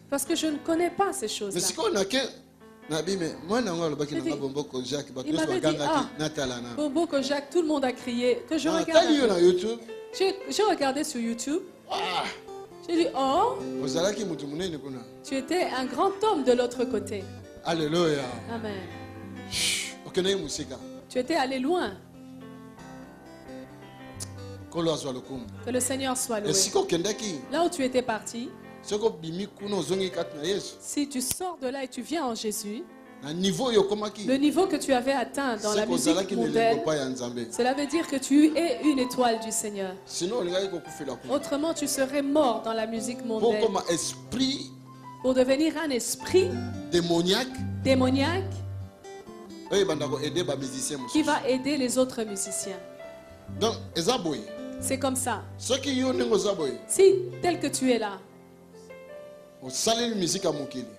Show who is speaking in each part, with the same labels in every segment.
Speaker 1: Parce que je ne connais pas ces choses-là. Il m'avait dit, Bombo Kojak, tout le monde a crié. Que je regarde. J'ai regardé sur YouTube. J'ai dit, oh, tu étais un grand homme de l'autre côté.
Speaker 2: Alléluia.
Speaker 1: Amen. Tu étais allé loin. Que le Seigneur soit loué. Là où tu étais parti, si tu sors de là et tu viens en Jésus, le niveau que tu avais atteint dans la musique mondaine, cela veut dire que tu es une étoile du Seigneur. Autrement, tu serais mort dans la musique mondaine. Pour devenir un esprit démoniaque qui va aider les autres musiciens. C'est comme ça. Si, tel que tu es là,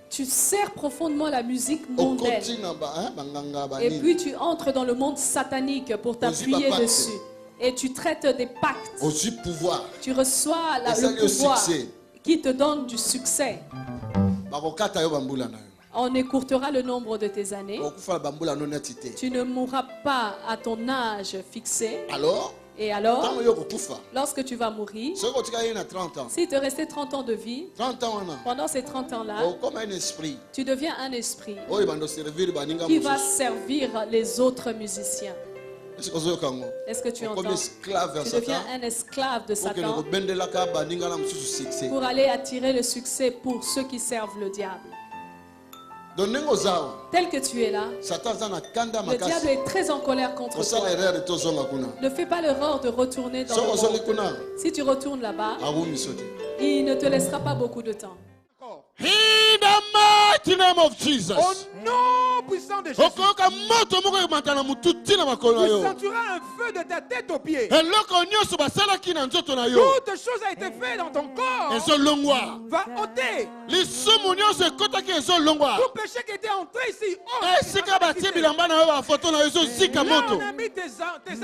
Speaker 1: tu sers profondément la musique mondaine. Et puis tu entres dans le monde satanique pour t'appuyer dessus. Et tu traites des pactes. Tu reçois le pouvoir qui te donne du succès. On écourtera le nombre de tes années. Tu ne mourras pas à ton âge fixé. Et alors, lorsque tu vas mourir, s'il te restait 30 ans de vie, pendant ces 30 ans-là, tu deviens un esprit qui va servir les autres musiciens. Est-ce que tu entends? Tu deviens un esclave de Satan pour aller attirer le succès pour ceux qui servent le diable. Tel que tu es là, le diable est très en colère contre toi. Ne fais pas l'erreur de retourner dans le monde. Si tu retournes là-bas, il ne te laissera pas beaucoup de temps.
Speaker 3: In the mighty name of Jesus.
Speaker 4: Au nom puissant de Jésus. Tu sentiras un feu de ta tête aux pieds. Toute chose a été faite dans ton corps. Va ôter. Tout péché qui était entré ici. Là, on a mis tes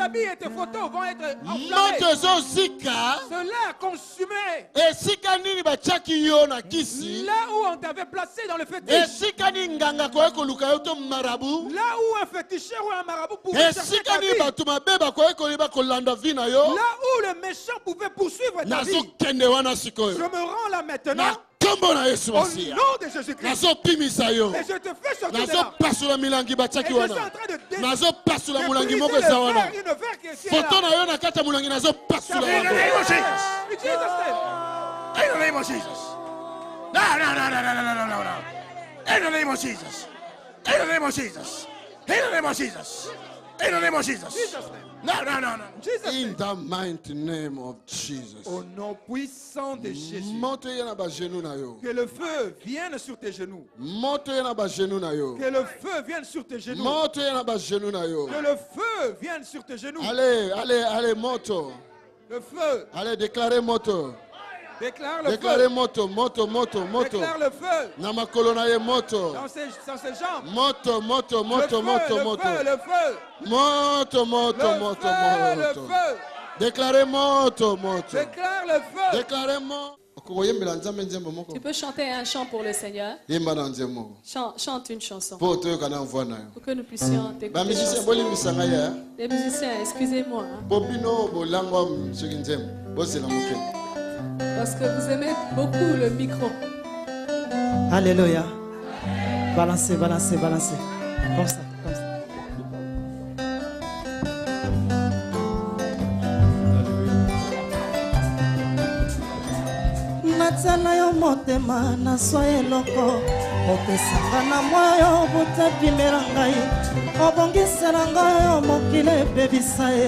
Speaker 4: habits et tes photos vont être enflammés. Cela a consumé. Là où on t'avait placé dans le fétiche. Là où un féticheur ou un marabout pouvait chercher ta vie. Là où le méchant pouvait poursuivre ta vie. Je me rends là maintenant. Au nom de Jésus-Christ. Et je te fais sortir de là. Et je suis en train de briser une verre qui est ici.
Speaker 3: In the name of Jesus. No. In the name of Jesus. In the name of Jesus. In the name of Jesus. In the name of Jesus. No.
Speaker 2: In the mighty name of Jesus.
Speaker 4: Au nom puissant de Jésus. Que le feu vienne sur tes genoux. Que le feu vienne sur tes genoux. Que le feu vienne sur tes genoux.
Speaker 2: Allez, moto.
Speaker 4: Le feu.
Speaker 2: Allez, déclarez moto.
Speaker 4: Déclare le
Speaker 2: feu.
Speaker 4: Moto. Déclare le feu. Dans ses jambes.
Speaker 2: Moto.
Speaker 4: Le feu.
Speaker 2: Déclarez moto.
Speaker 4: Déclare le feu.
Speaker 1: Tu peux chanter un chant pour le Seigneur. Chante une chanson. Pour que nous puissions t'écouter. Les musiciens, excusez-moi. Parce que vous aimez beaucoup le micro.
Speaker 5: Alléluia. Balancez. Comme ça. Natsala yo motema na soye loko. Opesanga na moyo butapimela ngai. Obongisela ngai mokile bebisa ye.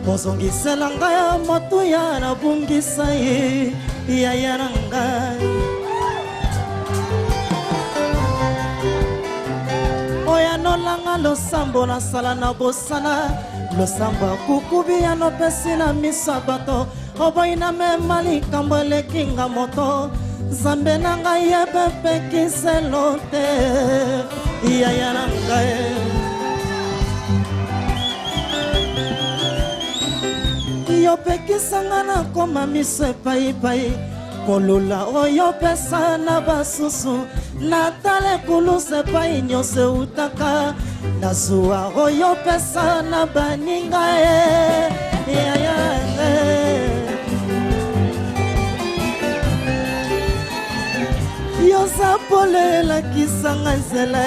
Speaker 5: Ozongisela ngai motuya na bungisa ye. Yaya na ngai. Oya no langa losambo na sala na bosana. Losamba kukubi ya no pesi na misabato. Oboina me malikambo elekinga moto. Zambe na ngai yebe pekiselo te. Yaya na ngai. Yo pekisanga na koma miso epai. kolula oyo pesa na basusu natale kuluse pa inyose utaka nazua oyo pesa na baninga yoza pole la kisanga nzela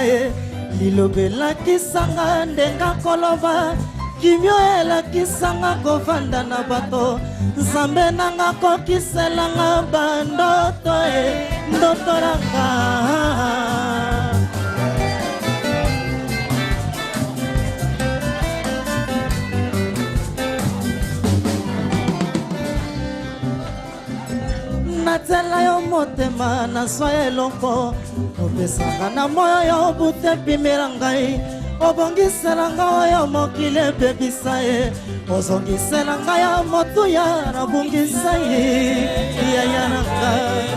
Speaker 5: lilobe la kisanga ndenga koloba kimyo ela kisanga kovanda na bato nzambe nanga kokiselanga bandoto ndoto ranga natela yo motema nazwa eloko opesanga na moyo yo bute pimela ngai obongisela ngai yo mokili ebebisa ye ozongisela ngai yo motuya nabungisa ye yaya na ngai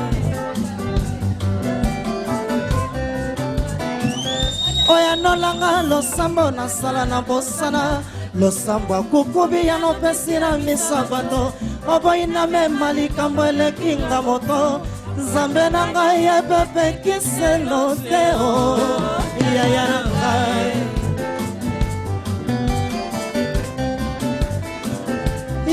Speaker 5: oyanolanga losambo nasala na bosana losambo akukubi ya nopesi na misabato oboyina mema likambo elekinga moto nzambe na ngai ebebekiselo te o yaya na ngai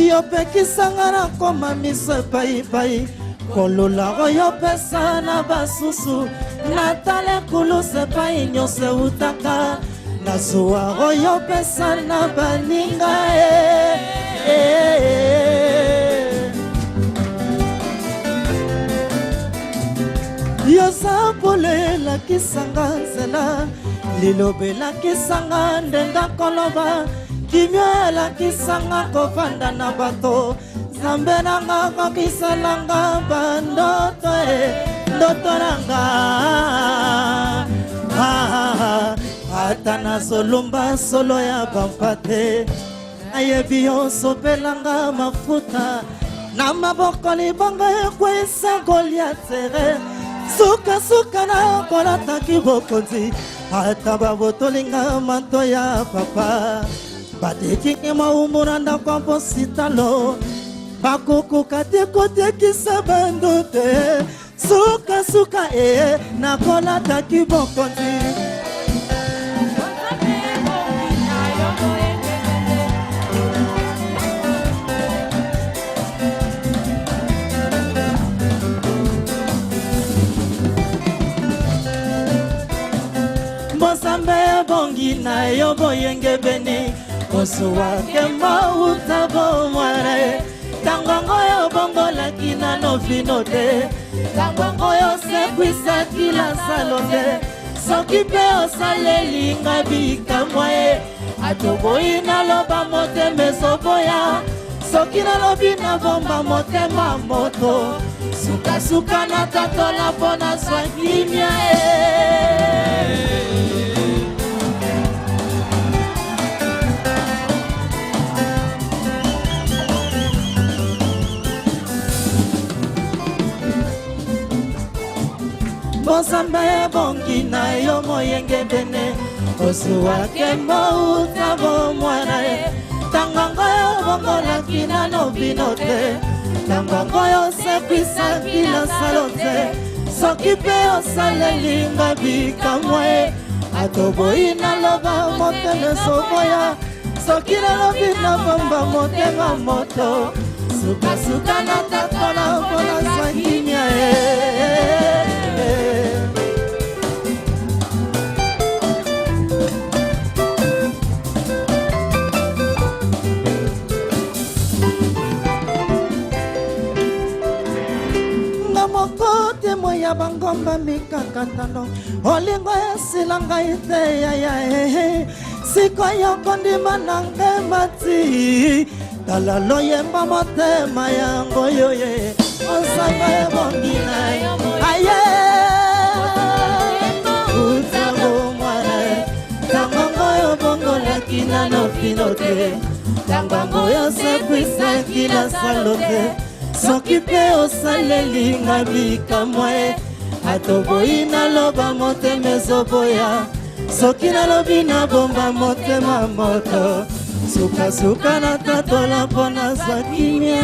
Speaker 5: yopekisanga na koma miso epaipai kolola oyo pesa na basusu natale kuluse epai nyonso eutaka nazwa oyo pesa na baninga yoza pole elakisanga nzela lilobe elakisanga ndenga koloba kimyo elakisanga kovanda na bato nzambe nanga kokiselanga bandoto ndoto nanga ata nazolumba solo ya bampate ayebi yo sopelanga mafuta na maboko libongo ekwesa goliatere suka na kolataki bokonzi ata babotolinga manto ya papa batekingi maumura ndako mpositalo bakokoka te kotekisa bando te suka nakolataki bokonzi Bozambe bongi na yo boyenge beni Osuwa kemba utabo mware Tangongo yo bongo laki na nofino te Tangongo yo sekwisa kila salote Sokipe osaleli nga bika mwae Atoboyi na loba mote mesoboya Soki na lobi na bomba mote mamoto Suka na tatola pona swakimia Bozambe bongi na yo moyenge bene Osuwa kembo utabo mwana Tangango yo bongo laki na nobino te Tangango yo sekwisa kila salote Sokipe osaleli nga bika mwe Atoboyi na loba mote nesoboya Soki na lobi na bomba mote nga moto Suka na tatola pona swakimia Mokote moya bangomba mikakatano Olingo esilanga ite ya Siko yokondima nange mati Talalo yemba motema yango yoye Osanga ebongina aye Utabo mwane Tangongo yo bongo lakina no finote Tangongo yo sekwisa kila salote Sokipe osaleli nga bika mwae Atoboyi na loba mote mezoboya Soki na lobi na bomba mote mamoto Suka na tatola pona swakimia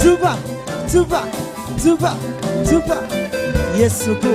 Speaker 5: Tuba, tuba, tuba, tuba. Yesu go.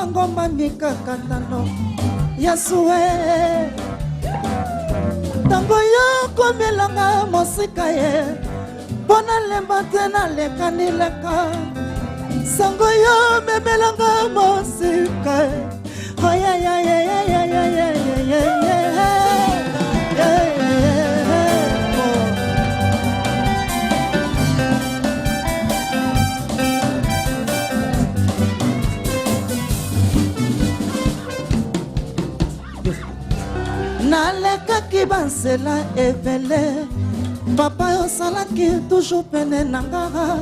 Speaker 5: Ngomba mikakatano Yasue Tango yo komelanga mosika ye Bona lemba tena leka nileka Sango yo memelanga mosika ye Oh yeah yeah yeah yeah yeah yeah yeah yeah yeah Naleka ki bansela evele Papa yo salaki toujours pene nangara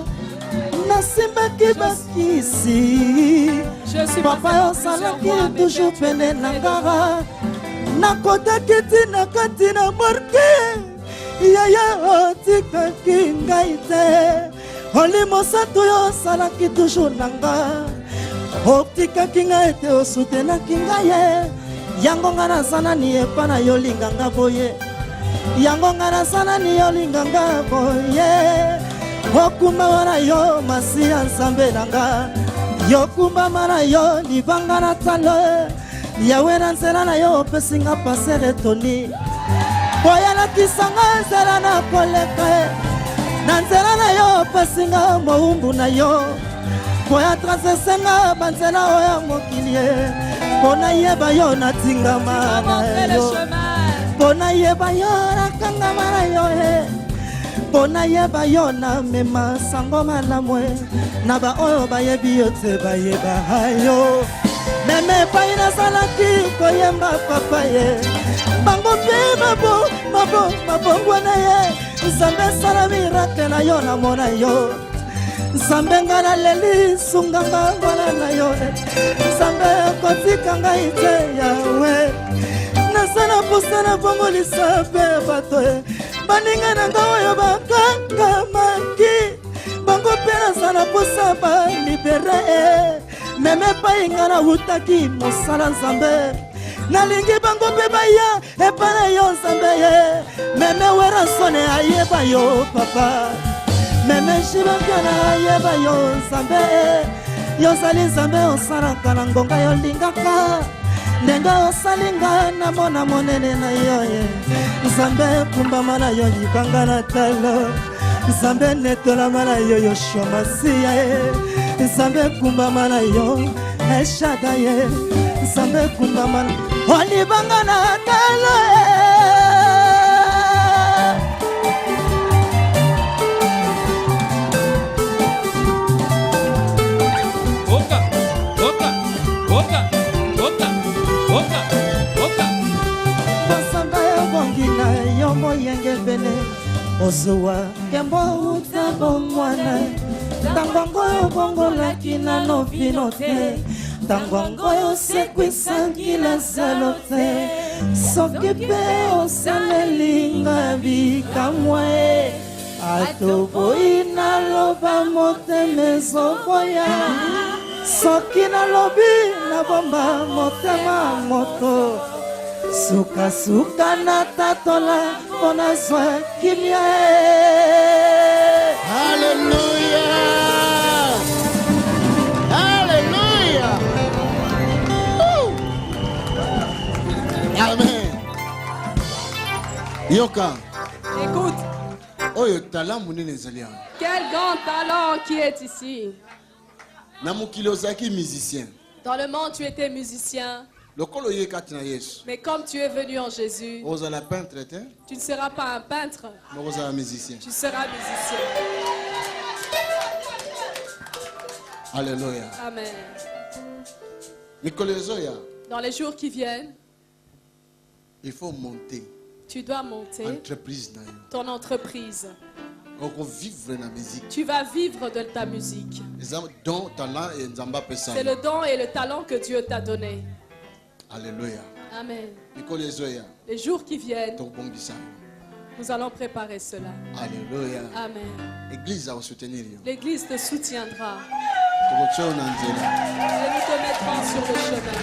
Speaker 5: Nasimba ki bakisi Papa yo salaki toujours pene nangara Nakota kiti nakati na morke Yaya otika ki ngaite Oli mosato yo salaki toujours nanga Otika ki ngaite osutena ki ngaye Yango ngana sana ni epana yolinganga boye Yango ngana sana ni yolinganga boye Okuma wana yo masia nsambe nanga Yokumba mana yo libanga na talo Yawe na nzela na yo pesinga pasere toni Boya na kisanga nzela na koleka Na nzela na yo pesinga moumbu na yo Boya trasesenga banzela oya mokilie Bona yeba yo na tingama na yo Bona yeba yo na kangama na yo Bona yeba yo na mema sango malamwe Na ba oyo ba yebi yo te ba yeba hayo Meme pa ina salaki koyemba papa ye Bango pe mabo ngwana ye Nzambe sala mirake na yo na mona yo Nzambe ngana leli sunganga ngwana na yo Nzambe kotika nga ite yawe Nasana pusana pongolisa pe bato Baninga na nga oyo bakanga maki Bango pena sana pusa ba libere Meme pa inga na utaki mosala Nzambe Nalingi bango pe baya epana yo Nzambe ye Meme wera sone ayeba yo papa Meme shibakana ayeba yo Nzambe Yo sali Nzambe osaraka na ngonga yo lingaka Nenga osalinga na mona monene na yo ye Nzambe kumba mana yo libanga na talo Nzambe netola mana yo yo shomasiya ye Nzambe kumba mana yo eshada ye Nzambe kumba mana o libanga na talo Ozuwa kembo utabo mwana Tangwango yo bongo laki na novino te Tangwango yo sekwisa kila salote Sokipe osanelinga bikamwe Atobo ina loba mote mezoboya Soki na lobi na bomba motema moto Suka suka na tatola Ona zwa kimya
Speaker 2: Hallelujah Hallelujah Amen Yoka
Speaker 1: Écoute
Speaker 2: Oyo talent munene zalia
Speaker 1: Quel grand talent qui est ici
Speaker 2: Namukilo zaki musicien
Speaker 1: Dans le monde tu étais musicien Mais comme tu es venu en Jésus, tu ne seras pas un peintre, tu seras musicien.
Speaker 2: Alléluia.
Speaker 1: Amen. Dans les jours qui viennent,
Speaker 2: il faut monter.
Speaker 1: Tu dois monter ton entreprise. Tu vas vivre de ta musique. C'est le don et le talent que Dieu t'a donné.
Speaker 2: Alléluia.
Speaker 1: Amen. Les jours qui viennent, nous allons préparer cela.
Speaker 2: Alléluia.
Speaker 1: Amen.
Speaker 2: L'église
Speaker 1: te soutiendra. Et nous te mettrons sur le chemin.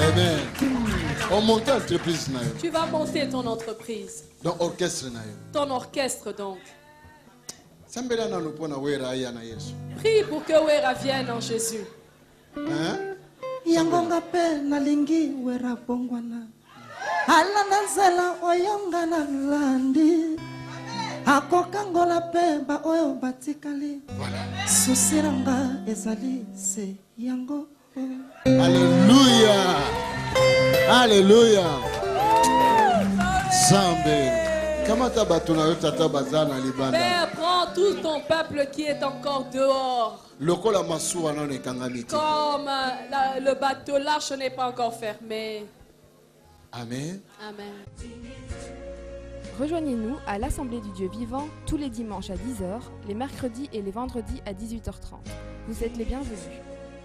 Speaker 2: Amen. On monte l'entreprise.
Speaker 1: Tu vas monter ton entreprise. Ton orchestre donc. Prie pour que Wera vienne en Jésus.
Speaker 5: Yangonga pe nalingi Wera bongwana. Alana zela oyonga na landi. Akokangola pe ba oyo batikali. Susiranga ezali se yango.
Speaker 2: Alléluia. Alléluia. Zambe.
Speaker 1: Père, prends tout ton peuple qui est encore dehors. Comme le bateau, l'arche n'est pas encore fermée.
Speaker 2: Amen.
Speaker 1: Amen.
Speaker 6: Rejoignez-nous à l'Assemblée du Dieu vivant tous les dimanches à 10h, les mercredis et les vendredis à 18h30. Vous êtes les bienvenus.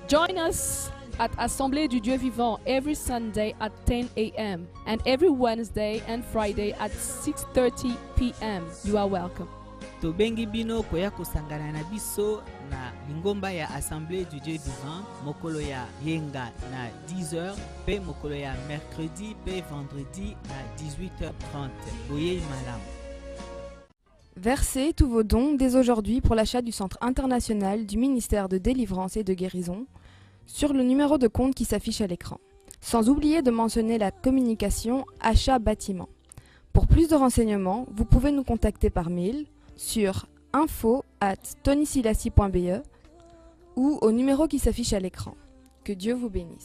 Speaker 7: Join us at Assemblée du Dieu vivant every Sunday at 10 a.m. and every Wednesday and Friday at 6:30 p.m. You are welcome.
Speaker 8: Tobengi bino koya kosangana na biso na lingomba ya Assemblée du Dieu vivant mokolo ya yenga na 10h pe mokolo ya mercredi pe vendredi à 18h30. Boye malam.
Speaker 6: Versez tous vos dons dès aujourd'hui pour l'achat du Centre international du ministère de délivrance et de guérison sur le numéro de compte qui s'affiche à l'écran. Sans oublier de mentionner la communication achat bâtiment. Pour plus de renseignements, vous pouvez nous contacter par mail sur info@tonysilassi.be ou au numéro qui s'affiche à l'écran. Que Dieu vous bénisse.